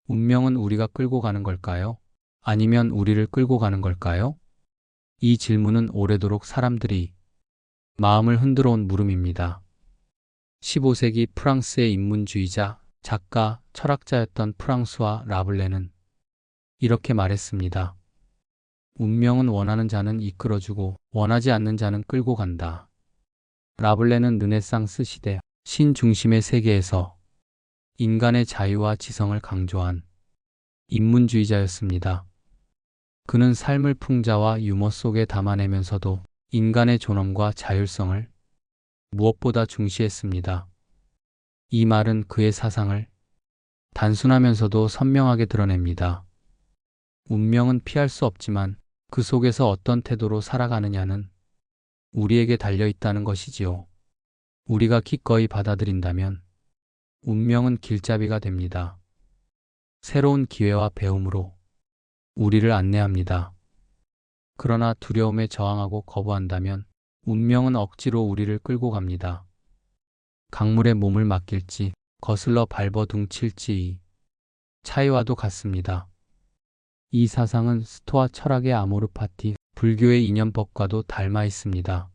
운명은 우리가 끌고 가는 걸까요? 아니면 우리를 끌고 가는 걸까요? 이 질문은 오래도록 사람들이 마음을 흔들어 온 물음입니다. 15세기 프랑스의 인문주의자, 작가, 철학자였던 프랑스와 라블레는 이렇게 말했습니다. 운명은 원하는 자는 이끌어주고 원하지 않는 자는 끌고 간다. 라블레는 르네상스 시대 신중심의 세계에서 인간의 자유와 지성을 강조한 인문주의자였습니다. 그는 삶을 풍자와 유머 속에 담아내면서도 인간의 존엄과 자율성을 무엇보다 중시했습니다. 이 말은 그의 사상을 단순하면서도 선명하게 드러냅니다. 운명은 피할 수 없지만 그 속에서 어떤 태도로 살아가느냐는 우리에게 달려있다는 것이지요. 우리가 기꺼이 받아들인다면 운명은 길잡이가 됩니다. 새로운 기회와 배움으로 우리를 안내합니다. 그러나 두려움에 저항하고 거부한다면 운명은 억지로 우리를 끌고 갑니다. 강물에 몸을 맡길지 거슬러 발버둥칠지 이 차이와도 같습니다. 이 사상은 스토아 철학의 아모르 파티, 불교의 인연법과도 닮아 있습니다.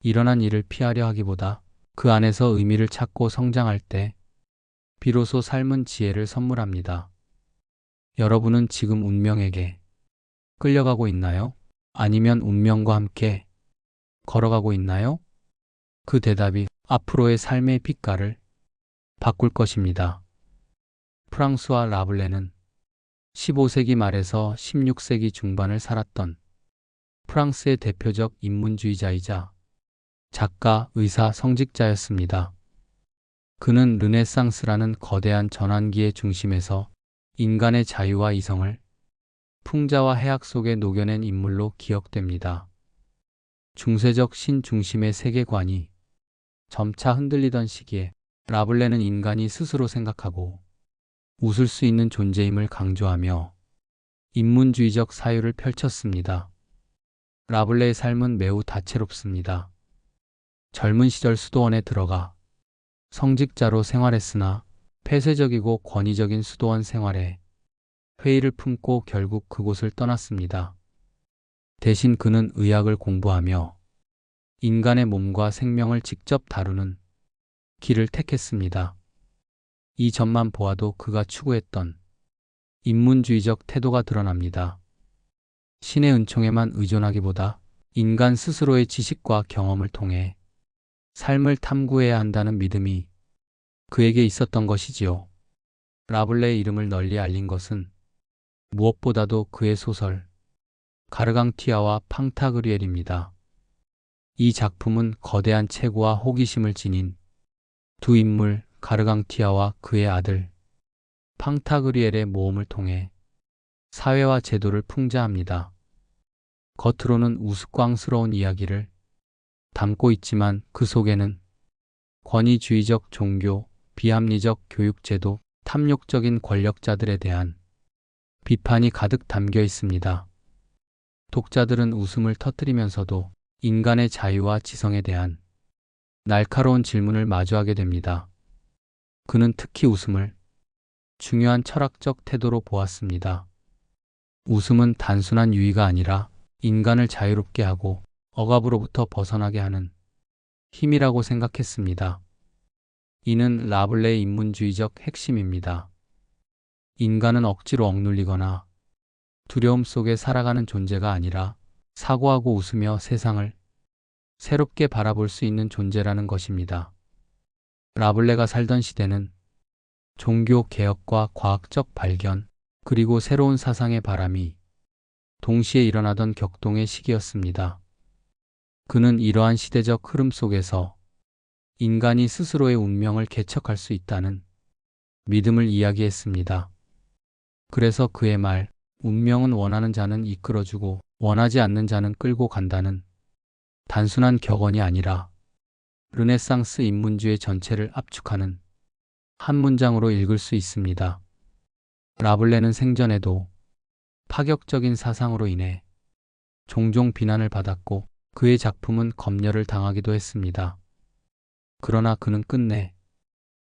일어난 일을 피하려 하기보다 그 안에서 의미를 찾고 성장할 때 비로소 삶은 지혜를 선물합니다. 여러분은 지금 운명에게 끌려가고 있나요? 아니면 운명과 함께 걸어가고 있나요? 그 대답이 앞으로의 삶의 빛깔을 바꿀 것입니다. 프랑스와 라블레는 15세기 말에서 16세기 중반을 살았던 프랑스의 대표적 인문주의자이자 작가, 의사, 성직자였습니다. 그는 르네상스라는 거대한 전환기의 중심에서 인간의 자유와 이성을 풍자와 해악 속에 녹여낸 인물로 기억됩니다. 중세적 신중심의 세계관이 점차 흔들리던 시기에 라블레는 인간이 스스로 생각하고 웃을 수 있는 존재임을 강조하며 인문주의적 사유를 펼쳤습니다. 라블레의 삶은 매우 다채롭습니다. 젊은 시절 수도원에 들어가 성직자로 생활했으나 폐쇄적이고 권위적인 수도원 생활에 회의를 품고 결국 그곳을 떠났습니다. 대신 그는 의학을 공부하며 인간의 몸과 생명을 직접 다루는 길을 택했습니다. 이 점만 보아도 그가 추구했던 인문주의적 태도가 드러납니다. 신의 은총에만 의존하기보다 인간 스스로의 지식과 경험을 통해 삶을 탐구해야 한다는 믿음이 그에게 있었던 것이지요. 라블레의 이름을 널리 알린 것은 무엇보다도 그의 소설 가르강티아와 팡타그리엘입니다. 이 작품은 거대한 체구와 호기심을 지닌 두 인물 가르강티아와 그의 아들 팡타그리엘의 모험을 통해 사회와 제도를 풍자합니다. 겉으로는 우스꽝스러운 이야기를 담고 있지만 그 속에는 권위주의적 종교, 비합리적 교육제도, 탐욕적인 권력자들에 대한 비판이 가득 담겨 있습니다. 독자들은 웃음을 터뜨리면서도 인간의 자유와 지성에 대한 날카로운 질문을 마주하게 됩니다. 그는 특히 웃음을 중요한 철학적 태도로 보았습니다. 웃음은 단순한 유의가 아니라 인간을 자유롭게 하고 억압으로부터 벗어나게 하는 힘이라고 생각했습니다. 이는 라블레의 인문주의적 핵심입니다. 인간은 억지로 억눌리거나 두려움 속에 살아가는 존재가 아니라 사고하고 웃으며 세상을 새롭게 바라볼 수 있는 존재라는 것입니다. 라블레가 살던 시대는 종교 개혁과 과학적 발견, 그리고 새로운 사상의 바람이 동시에 일어나던 격동의 시기였습니다. 그는 이러한 시대적 흐름 속에서 인간이 스스로의 운명을 개척할 수 있다는 믿음을 이야기했습니다. 그래서 그의 말, 운명은 원하는 자는 이끌어주고 원하지 않는 자는 끌고 간다는 단순한 격언이 아니라 르네상스 인문주의 전체를 압축하는 한 문장으로 읽을 수 있습니다. 라블레는 생전에도 파격적인 사상으로 인해 종종 비난을 받았고 그의 작품은 검열을 당하기도 했습니다. 그러나 그는 끝내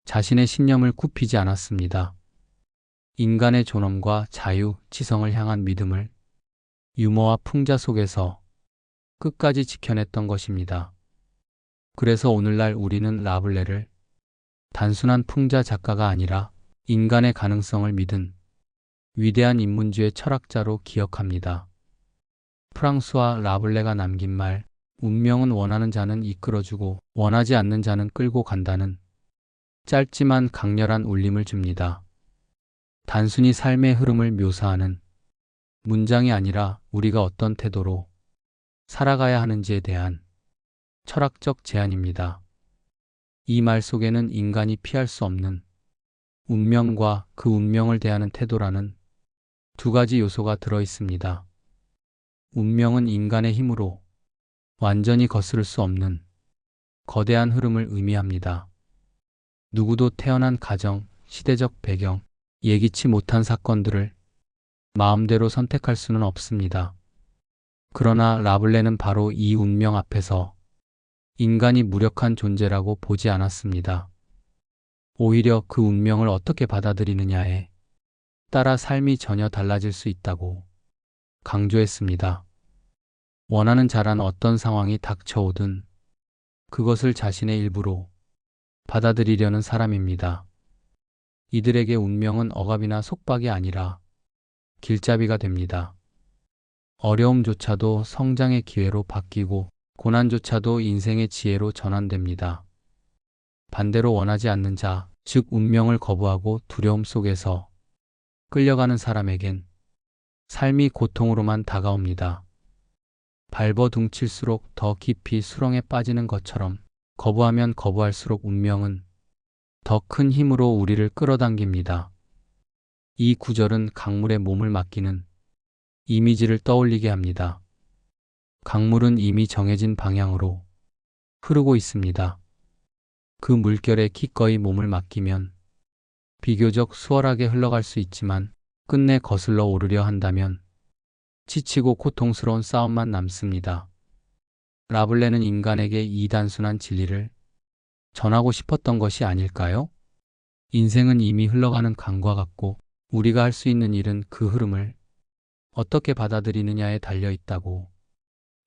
자신의 신념을 굽히지 않았습니다. 인간의 존엄과 자유, 지성을 향한 믿음을 유머와 풍자 속에서 끝까지 지켜냈던 것입니다. 그래서 오늘날 우리는 라블레를 단순한 풍자 작가가 아니라 인간의 가능성을 믿은 위대한 인문주의 철학자로 기억합니다. 프랑스와 라블레가 남긴 말, 운명은 원하는 자는 이끌어주고 원하지 않는 자는 끌고 간다는 짧지만 강렬한 울림을 줍니다. 단순히 삶의 흐름을 묘사하는 문장이 아니라 우리가 어떤 태도로 살아가야 하는지에 대한 철학적 제안입니다. 이 말 속에는 인간이 피할 수 없는 운명과 그 운명을 대하는 태도라는 두 가지 요소가 들어 있습니다. 운명은 인간의 힘으로 완전히 거스를 수 없는 거대한 흐름을 의미합니다. 누구도 태어난 가정, 시대적 배경, 예기치 못한 사건들을 마음대로 선택할 수는 없습니다. 그러나 라블레는 바로 이 운명 앞에서 인간이 무력한 존재라고 보지 않았습니다. 오히려 그 운명을 어떻게 받아들이느냐에 따라 삶이 전혀 달라질 수 있다고 강조했습니다. 원하는 자란 어떤 상황이 닥쳐오든 그것을 자신의 일부로 받아들이려는 사람입니다. 이들에게 운명은 억압이나 속박이 아니라 길잡이가 됩니다. 어려움조차도 성장의 기회로 바뀌고 고난조차도 인생의 지혜로 전환됩니다. 반대로 원하지 않는 자, 즉 운명을 거부하고 두려움 속에서 끌려가는 사람에겐 삶이 고통으로만 다가옵니다. 발버둥칠수록 더 깊이 수렁에 빠지는 것처럼 거부하면 거부할수록 운명은 더 큰 힘으로 우리를 끌어당깁니다. 이 구절은 강물에 몸을 맡기는 이미지를 떠올리게 합니다. 강물은 이미 정해진 방향으로 흐르고 있습니다. 그 물결에 기꺼이 몸을 맡기면 비교적 수월하게 흘러갈 수 있지만 끝내 거슬러 오르려 한다면 지치고 고통스러운 싸움만 남습니다. 라블레는 인간에게 이 단순한 진리를 전하고 싶었던 것이 아닐까요? 인생은 이미 흘러가는 강과 같고 우리가 할 수 있는 일은 그 흐름을 어떻게 받아들이느냐에 달려 있다고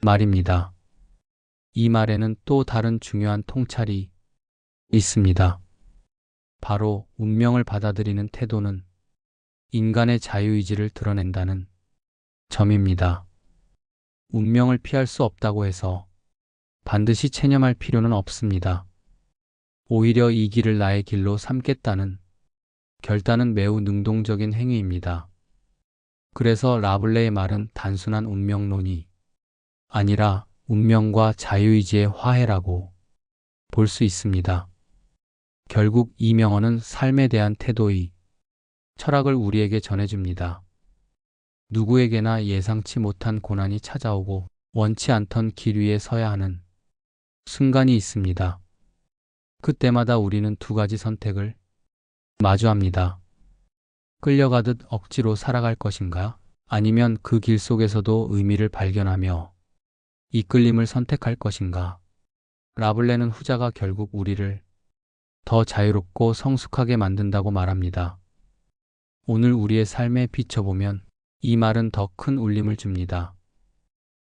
말입니다. 이 말에는 또 다른 중요한 통찰이 있습니다. 바로 운명을 받아들이는 태도는 인간의 자유의지를 드러낸다는 점입니다. 운명을 피할 수 없다고 해서 반드시 체념할 필요는 없습니다. 오히려 이 길을 나의 길로 삼겠다는 결단은 매우 능동적인 행위입니다. 그래서 라블레의 말은 단순한 운명론이 아니라 운명과 자유의지의 화해라고 볼 수 있습니다. 결국 이 명언은 삶에 대한 태도의 철학을 우리에게 전해줍니다. 누구에게나 예상치 못한 고난이 찾아오고 원치 않던 길 위에 서야 하는 순간이 있습니다. 그때마다 우리는 두 가지 선택을 마주합니다. 끌려가듯 억지로 살아갈 것인가? 아니면 그 길 속에서도 의미를 발견하며 이끌림을 선택할 것인가? 라블레는 후자가 결국 우리를 더 자유롭고 성숙하게 만든다고 말합니다. 오늘 우리의 삶에 비춰보면 이 말은 더 큰 울림을 줍니다.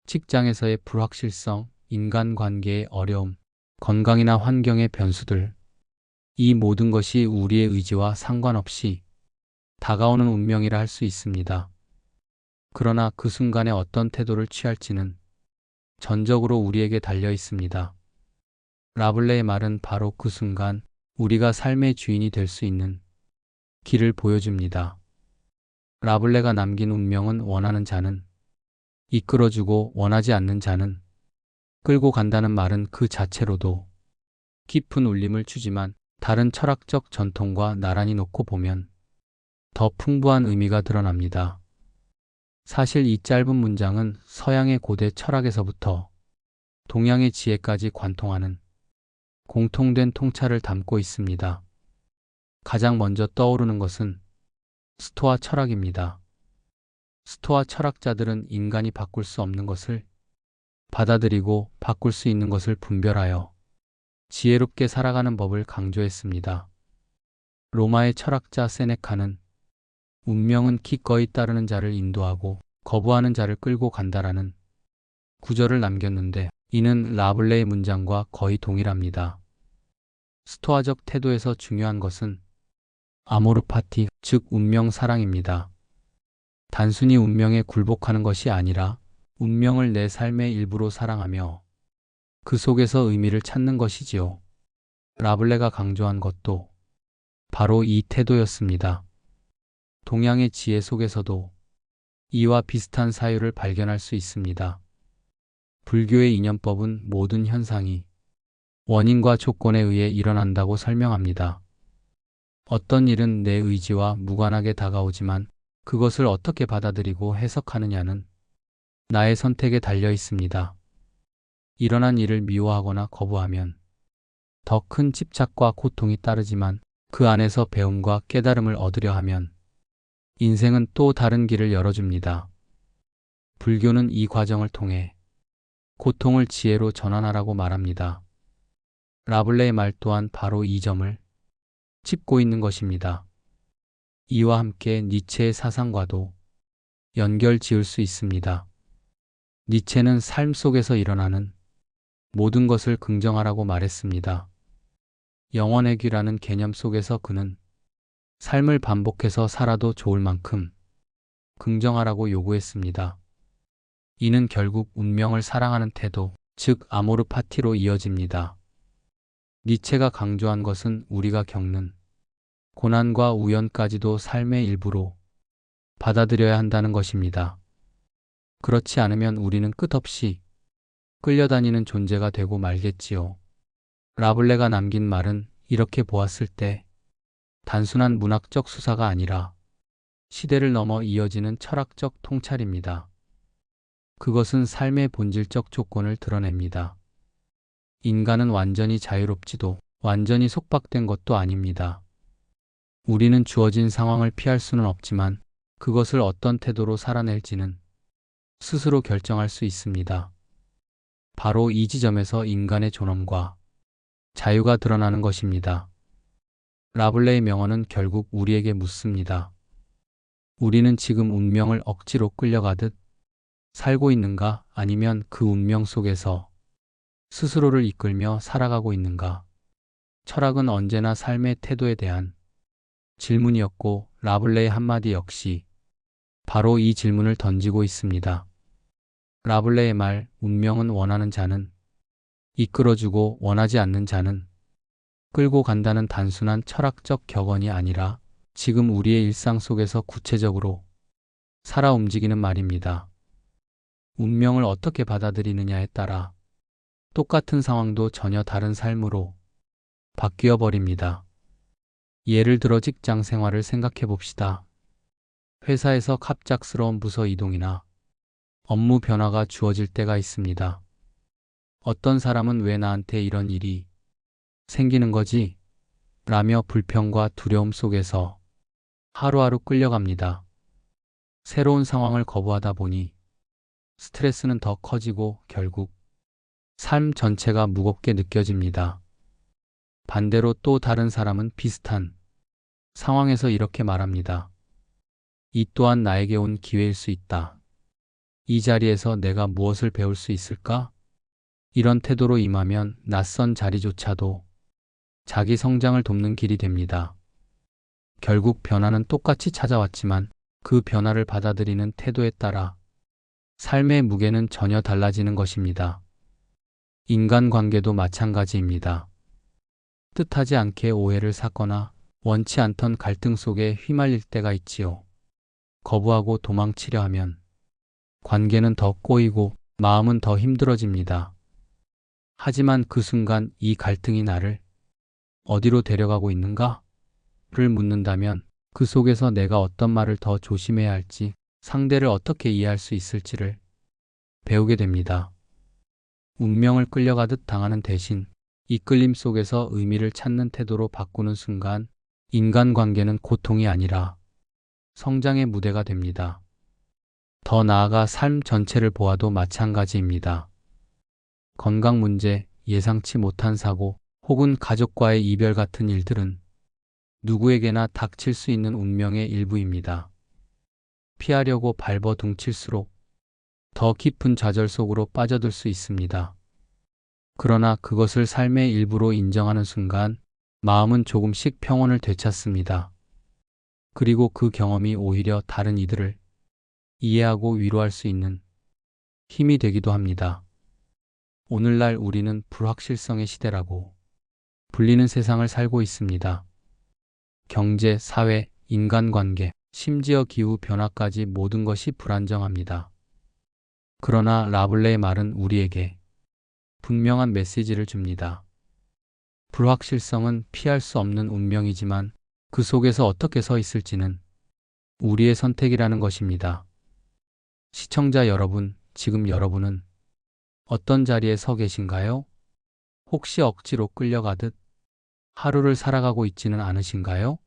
직장에서의 불확실성, 인간관계의 어려움, 건강이나 환경의 변수들, 이 모든 것이 우리의 의지와 상관없이 다가오는 운명이라 할 수 있습니다. 그러나 그 순간에 어떤 태도를 취할지는 전적으로 우리에게 달려 있습니다. 라블레의 말은 바로 그 순간 우리가 삶의 주인이 될 수 있는 길을 보여줍니다. 라블레가 남긴 운명은 원하는 자는 이끌어주고 원하지 않는 자는 끌고 간다는 말은 그 자체로도 깊은 울림을 주지만 다른 철학적 전통과 나란히 놓고 보면 더 풍부한 의미가 드러납니다. 사실 이 짧은 문장은 서양의 고대 철학에서부터 동양의 지혜까지 관통하는 공통된 통찰을 담고 있습니다. 가장 먼저 떠오르는 것은 스토아 철학입니다. 스토아 철학자들은 인간이 바꿀 수 없는 것을 받아들이고 바꿀 수 있는 것을 분별하여 지혜롭게 살아가는 법을 강조했습니다. 로마의 철학자 세네카는 운명은 기꺼이 따르는 자를 인도하고 거부하는 자를 끌고 간다라는 구절을 남겼는데 이는 라블레의 문장과 거의 동일합니다. 스토아적 태도에서 중요한 것은 아모르 파티, 즉 운명 사랑입니다. 단순히 운명에 굴복하는 것이 아니라 운명을 내 삶의 일부로 사랑하며 그 속에서 의미를 찾는 것이지요. 라블레가 강조한 것도 바로 이 태도였습니다. 동양의 지혜 속에서도 이와 비슷한 사유를 발견할 수 있습니다. 불교의 이념법은 모든 현상이 원인과 조건에 의해 일어난다고 설명합니다. 어떤 일은 내 의지와 무관하게 다가오지만 그것을 어떻게 받아들이고 해석하느냐는 나의 선택에 달려 있습니다. 일어난 일을 미워하거나 거부하면 더 큰 집착과 고통이 따르지만 그 안에서 배움과 깨달음을 얻으려 하면 인생은 또 다른 길을 열어줍니다. 불교는 이 과정을 통해 고통을 지혜로 전환하라고 말합니다. 라블레의 말 또한 바로 이 점을 짚고 있는 것입니다. 이와 함께 니체의 사상과도 연결 지을 수 있습니다. 니체는 삶 속에서 일어나는 모든 것을 긍정하라고 말했습니다. 영원의 귀라는 개념 속에서 그는 삶을 반복해서 살아도 좋을 만큼 긍정하라고 요구했습니다. 이는 결국 운명을 사랑하는 태도, 즉 아모르 파티로 이어집니다. 니체가 강조한 것은 우리가 겪는 고난과 우연까지도 삶의 일부로 받아들여야 한다는 것입니다. 그렇지 않으면 우리는 끝없이 끌려다니는 존재가 되고 말겠지요. 라블레가 남긴 말은 이렇게 보았을 때 단순한 문학적 수사가 아니라 시대를 넘어 이어지는 철학적 통찰입니다. 그것은 삶의 본질적 조건을 드러냅니다. 인간은 완전히 자유롭지도 완전히 속박된 것도 아닙니다. 우리는 주어진 상황을 피할 수는 없지만 그것을 어떤 태도로 살아낼지는 스스로 결정할 수 있습니다. 바로 이 지점에서 인간의 존엄과 자유가 드러나는 것입니다. 라블레의 명언은 결국 우리에게 묻습니다. 우리는 지금 운명을 억지로 끌려가듯 살고 있는가, 아니면 그 운명 속에서 스스로를 이끌며 살아가고 있는가? 철학은 언제나 삶의 태도에 대한 질문이었고 라블레의 한마디 역시 바로 이 질문을 던지고 있습니다. 라블레의 말, 운명은 원하는 자는 이끌어주고 원하지 않는 자는 끌고 간다는 단순한 철학적 격언이 아니라 지금 우리의 일상 속에서 구체적으로 살아 움직이는 말입니다. 운명을 어떻게 받아들이느냐에 따라 똑같은 상황도 전혀 다른 삶으로 바뀌어 버립니다. 예를 들어 직장 생활을 생각해 봅시다. 회사에서 갑작스러운 부서 이동이나 업무 변화가 주어질 때가 있습니다. 어떤 사람은 왜 나한테 이런 일이 생기는 거지? 라며 불평과 두려움 속에서 하루하루 끌려갑니다. 새로운 상황을 거부하다 보니 스트레스는 더 커지고 결국 삶 전체가 무겁게 느껴집니다. 반대로 또 다른 사람은 비슷한 상황에서 이렇게 말합니다. 이 또한 나에게 온 기회일 수 있다. 이 자리에서 내가 무엇을 배울 수 있을까? 이런 태도로 임하면 낯선 자리조차도 자기 성장을 돕는 길이 됩니다. 결국 변화는 똑같이 찾아왔지만 그 변화를 받아들이는 태도에 따라 삶의 무게는 전혀 달라지는 것입니다. 인간관계도 마찬가지입니다. 뜻하지 않게 오해를 사거나 원치 않던 갈등 속에 휘말릴 때가 있지요. 거부하고 도망치려 하면 관계는 더 꼬이고 마음은 더 힘들어집니다. 하지만 그 순간 이 갈등이 나를 어디로 데려가고 있는가? 를 묻는다면 그 속에서 내가 어떤 말을 더 조심해야 할지, 상대를 어떻게 이해할 수 있을지를 배우게 됩니다. 운명을 끌려가듯 당하는 대신 이끌림 속에서 의미를 찾는 태도로 바꾸는 순간 인간관계는 고통이 아니라 성장의 무대가 됩니다. 더 나아가 삶 전체를 보아도 마찬가지입니다. 건강 문제, 예상치 못한 사고, 혹은 가족과의 이별 같은 일들은 누구에게나 닥칠 수 있는 운명의 일부입니다. 피하려고 발버둥칠수록 더 깊은 좌절 속으로 빠져들 수 있습니다. 그러나 그것을 삶의 일부로 인정하는 순간 마음은 조금씩 평온을 되찾습니다. 그리고 그 경험이 오히려 다른 이들을 이해하고 위로할 수 있는 힘이 되기도 합니다. 오늘날 우리는 불확실성의 시대라고 불리는 세상을 살고 있습니다. 경제, 사회, 인간관계, 심지어 기후 변화까지 모든 것이 불안정합니다. 그러나 라블레의 말은 우리에게 분명한 메시지를 줍니다. 불확실성은 피할 수 없는 운명이지만 그 속에서 어떻게 서 있을지는 우리의 선택이라는 것입니다. 시청자 여러분, 지금 여러분은 어떤 자리에 서 계신가요? 혹시 억지로 끌려가듯 하루를 살아가고 있지는 않으신가요?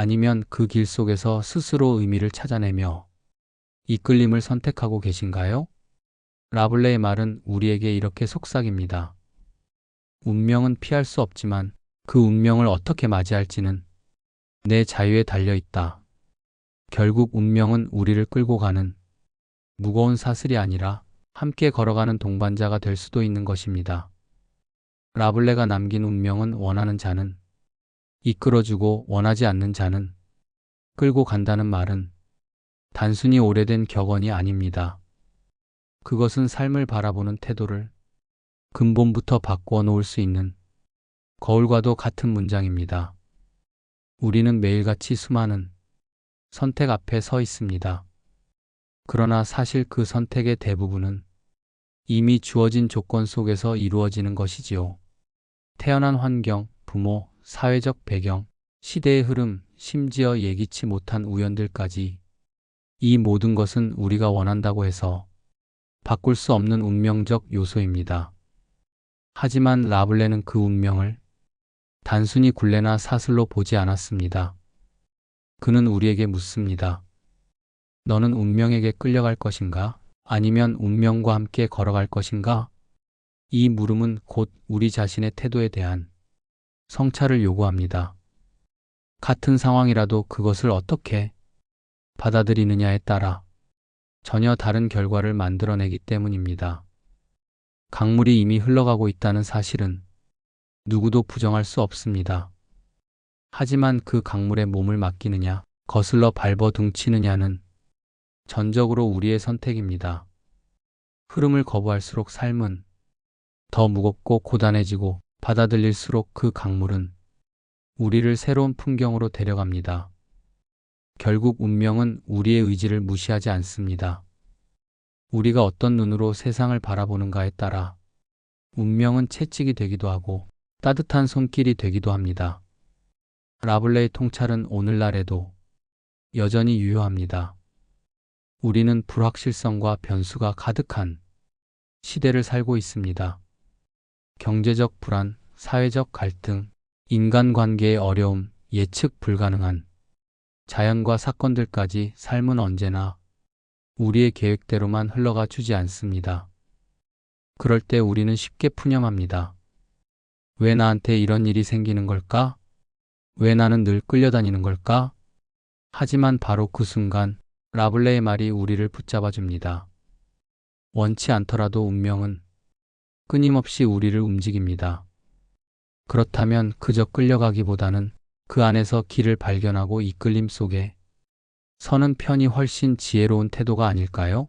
아니면 그 길 속에서 스스로 의미를 찾아내며 이끌림을 선택하고 계신가요? 라블레의 말은 우리에게 이렇게 속삭입니다. 운명은 피할 수 없지만 그 운명을 어떻게 맞이할지는 내 자유에 달려 있다. 결국 운명은 우리를 끌고 가는 무거운 사슬이 아니라 함께 걸어가는 동반자가 될 수도 있는 것입니다. 라블레가 남긴 운명은 원하는 자는 이끌어주고 원하지 않는 자는 끌고 간다는 말은 단순히 오래된 격언이 아닙니다. 그것은 삶을 바라보는 태도를 근본부터 바꾸어 놓을 수 있는 거울과도 같은 문장입니다. 우리는 매일같이 수많은 선택 앞에 서 있습니다. 그러나 사실 그 선택의 대부분은 이미 주어진 조건 속에서 이루어지는 것이지요. 태어난 환경, 부모, 사회적 배경, 시대의 흐름, 심지어 예기치 못한 우연들까지 이 모든 것은 우리가 원한다고 해서 바꿀 수 없는 운명적 요소입니다. 하지만 라블레는 그 운명을 단순히 굴레나 사슬로 보지 않았습니다. 그는 우리에게 묻습니다. 너는 운명에게 끌려갈 것인가? 아니면 운명과 함께 걸어갈 것인가? 이 물음은 곧 우리 자신의 태도에 대한 성찰을 요구합니다. 같은 상황이라도 그것을 어떻게 받아들이느냐에 따라 전혀 다른 결과를 만들어내기 때문입니다. 강물이 이미 흘러가고 있다는 사실은 누구도 부정할 수 없습니다. 하지만 그 강물에 몸을 맡기느냐, 거슬러 발버둥치느냐는 전적으로 우리의 선택입니다. 흐름을 거부할수록 삶은 더 무겁고 고단해지고 받아들일수록 그 강물은 우리를 새로운 풍경으로 데려갑니다. 결국 운명은 우리의 의지를 무시하지 않습니다. 우리가 어떤 눈으로 세상을 바라보는가에 따라 운명은 채찍이 되기도 하고 따뜻한 손길이 되기도 합니다. 라블레의 통찰은 오늘날에도 여전히 유효합니다. 우리는 불확실성과 변수가 가득한 시대를 살고 있습니다. 경제적 불안, 사회적 갈등, 인간관계의 어려움, 예측 불가능한 자연과 사건들까지 삶은 언제나 우리의 계획대로만 흘러가 주지 않습니다. 그럴 때 우리는 쉽게 푸념합니다. 왜 나한테 이런 일이 생기는 걸까? 왜 나는 늘 끌려다니는 걸까? 하지만 바로 그 순간 라블레의 말이 우리를 붙잡아 줍니다. 원치 않더라도 운명은 끊임없이 우리를 움직입니다. 그렇다면 그저 끌려가기보다는 그 안에서 길을 발견하고 이끌림 속에 서는 편이 훨씬 지혜로운 태도가 아닐까요?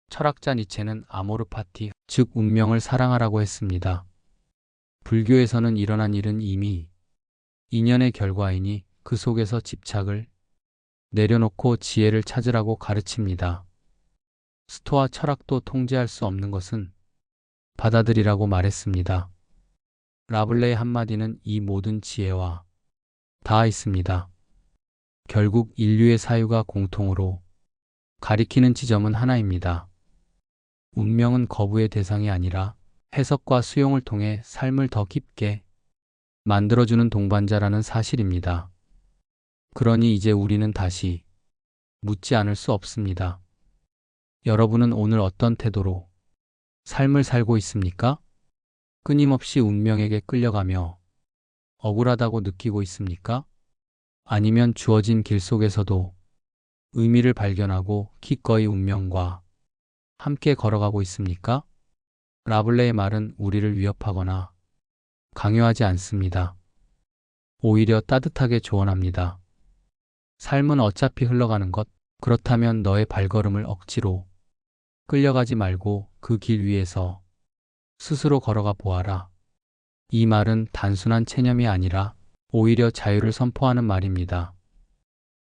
철학자 니체는 아모르 파티, 즉 운명을 사랑하라고 했습니다. 불교에서는 일어난 일은 이미 인연의 결과이니 그 속에서 집착을 내려놓고 지혜를 찾으라고 가르칩니다. 스토아 철학도 통제할 수 없는 것은 받아들이라고 말했습니다. 라블레의 한마디는 이 모든 지혜와 닿아 있습니다. 결국 인류의 사유가 공통으로 가리키는 지점은 하나입니다. 운명은 거부의 대상이 아니라 해석과 수용을 통해 삶을 더 깊게 만들어주는 동반자라는 사실입니다. 그러니 이제 우리는 다시 묻지 않을 수 없습니다. 여러분은 오늘 어떤 태도로 삶을 살고 있습니까? 끊임없이 운명에게 끌려가며 억울하다고 느끼고 있습니까? 아니면 주어진 길 속에서도 의미를 발견하고 기꺼이 운명과 함께 걸어가고 있습니까? 라블레의 말은 우리를 위협하거나 강요하지 않습니다. 오히려 따뜻하게 조언합니다. 삶은 어차피 흘러가는 것, 그렇다면 너의 발걸음을 억지로 끌려가지 말고 그 길 위에서 스스로 걸어가 보아라. 이 말은 단순한 체념이 아니라 오히려 자유를 선포하는 말입니다.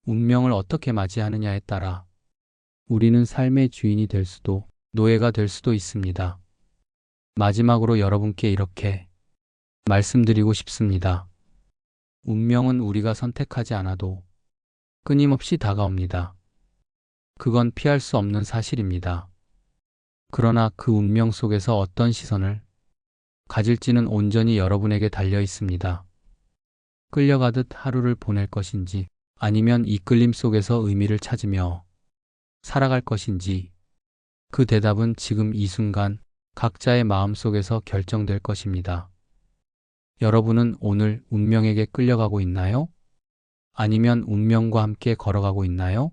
운명을 어떻게 맞이하느냐에 따라 우리는 삶의 주인이 될 수도 노예가 될 수도 있습니다. 마지막으로 여러분께 이렇게 말씀드리고 싶습니다. 운명은 우리가 선택하지 않아도 끊임없이 다가옵니다. 그건 피할 수 없는 사실입니다. 그러나 그 운명 속에서 어떤 시선을 가질지는 온전히 여러분에게 달려 있습니다. 끌려가듯 하루를 보낼 것인지 아니면 이끌림 속에서 의미를 찾으며 살아갈 것인지 그 대답은 지금 이 순간 각자의 마음 속에서 결정될 것입니다. 여러분은 오늘 운명에게 끌려가고 있나요? 아니면 운명과 함께 걸어가고 있나요?